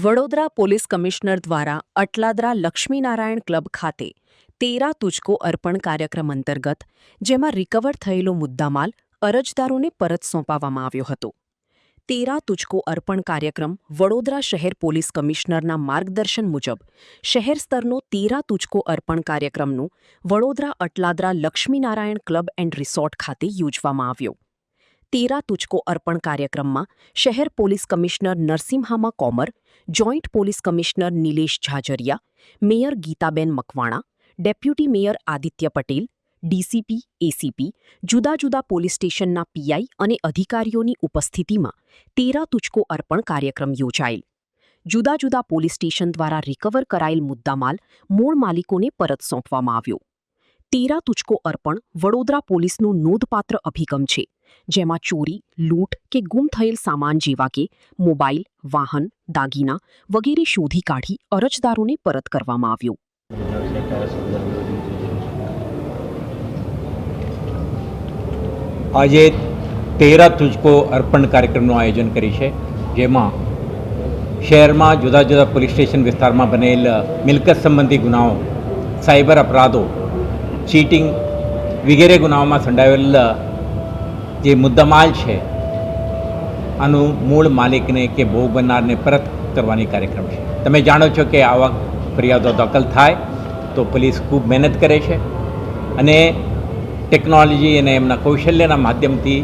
Vadodara police commissioner દ્વારા Atladara Laxminarayan club ખાતે તેરા તુજકો અર્પણ કાર્યક્રમ અંતર્ગત જેમાં રિકવર થયેલો મુદ્દામાલ અરજદારોને પરત સોંપવામાં આવ્યો હતો. તેરા તુજકો અર્પણ કાર્યક્રમ વડોદરા શહેર પોલીસ કમિશનરના માર્ગદર્શન મુજબ શહેર સ્તરનો તેરા તુજકો અર્પણ કાર્યક્રમનું Vadodara Atladara Laxminarayan club and resort ખાતે યોજવામાં આવ્યો. તેરા તુજકો અર્પણ કાર્યક્રમમાં શહેર police commissioner Narasimha Komar, joint police commissioner Nilesh Jhajharia, mayor Gitaben Makwana, deputy mayor Aditya Patel, DCP, ACP, જુદા જુદા પોલીસ સ્ટેશનના પીઆઈ અને અધિકારીઓની ઉપસ્થિતિમાં તેરા તુજકો અર્પણ કાર્યક્રમ યોજાયેલ. જુદા જુદા પોલીસ સ્ટેશન દ્વારા રિકવર કરાયેલ મુદ્દામાલ મૂળ માલિકોને પરત સોંપવામાં આવ્યો. તેરા તુજકો અર્પણ વડોદરા પોલીસનું નોંધપાત્ર અભિગમ છે, જેમાં ચોરી, લૂંટ કે ગુમ થયેલ સામાન જેવા કે મોબાઈલ, વાહન, દાગીના વગેરે શોધી કાઢી અરજદારોને પરત કરવામાં આવ્યો. આજે તેરા તુજકો અર્પણ કાર્યક્રમનું આયોજન કરી છે, જેમાં શહેરમાં જુદા જુદા પોલીસ સ્ટેશન વિસ્તારમાં બનેલ મિલકત સંબંધી ગુનાઓ, સાયબર અપરાધો, ચીટિંગ વગેરે ગુનાઓમાં સંડાયેલ જે મુદ્દામાલ છે આનું મૂળ માલિકને કે ભોગ બનનારને પરત કરવાની કાર્યક્રમ છે. તમે જાણો છો કે આવા ફરિયાદો દાખલ થાય તો પોલીસ ખૂબ મહેનત કરે છે અને ટેકનોલોજી અને એમના કૌશલ્યના માધ્યમથી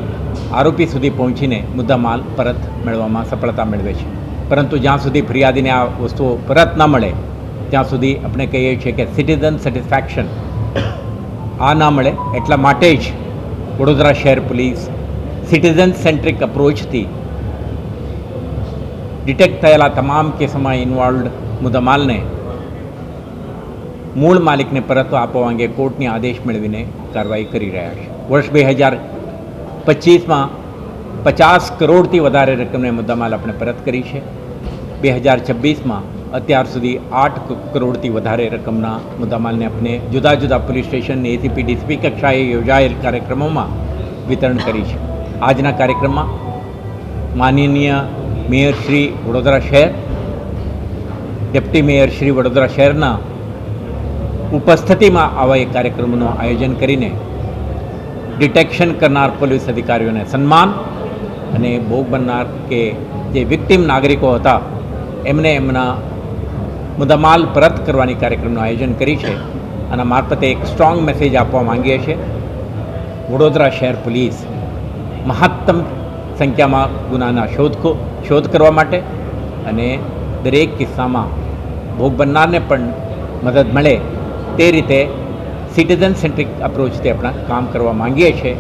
આરોપી સુધી પહોંચીને મુદ્દામાલ પરત મેળવવામાં સફળતા મેળવે છે. પરંતુ જ્યાં સુધી ફરિયાદીને આ વસ્તુઓ પરત ન મળે ત્યાં સુધી આપણે કહીએ છીએ કે સિટીઝન સેટિસ્ફેક્શન આ ના મળે. એટલા માટે જ વડોદરા શહેર પોલીસ સિટીઝન સેન્ટ્રિક અપ્રોચથી ડિટેક્ટ થયેલા તમામ કેસોમાં ઇન્વોલ્વડ મુદ્દામાલને મૂળ માલિકને પરત આપવા અંગે કોર્ટની આદેશ મેળવીને કાર્યવાહી કરી રહ્યા છે. વર્ષ 2025માં 50 કરોડથી વધારે રકમને મુદ્દામાલ આપણે પરત કરી છે. 2026માં અત્યાર સુધી 8 કરોડથી વધારે રકમના મુદ્દામાલને આપણે જુદા જુદા પોલીસ સ્ટેશન, એસીપી, ડીસીપી કક્ષાએ યોજાયેલ કાર્યક્રમોમાં વિતરણ કરી છે. આજના કાર્યક્રમમાં માનનીય મેયર શ્રી વડોદરા શહેર, ડેપ્યુટી મેયર શ્રી વડોદરા શહેરના ઉપસ્થિતિમાં આવા એક કાર્યક્રમનું આયોજન કરીને ડિટેક્શન કરનાર પોલીસ અધિકારીઓને સન્માન અને ભોગ બનનાર કે જે વિક્ટિમ નાગરિકો હતા એમને એમના મુદ્દામાલ પરત કરવાની કાર્યક્રમનું આયોજન કરી છે. આના મારફતે એક સ્ટ્રોંગ મેસેજ આપવા માંગીએ છીએ. વડોદરા શહેર પોલીસ મહત્તમ સંખ્યામાં ગુનાના શોધ કરવા માટે અને દરેક કિસ્સામાં ભોગ બનનારને પણ મદદ મળે તે રીતે સિટીઝન સેન્ટ્રિક અપ્રોચથી આપણા કામ કરવા માંગીએ છીએ.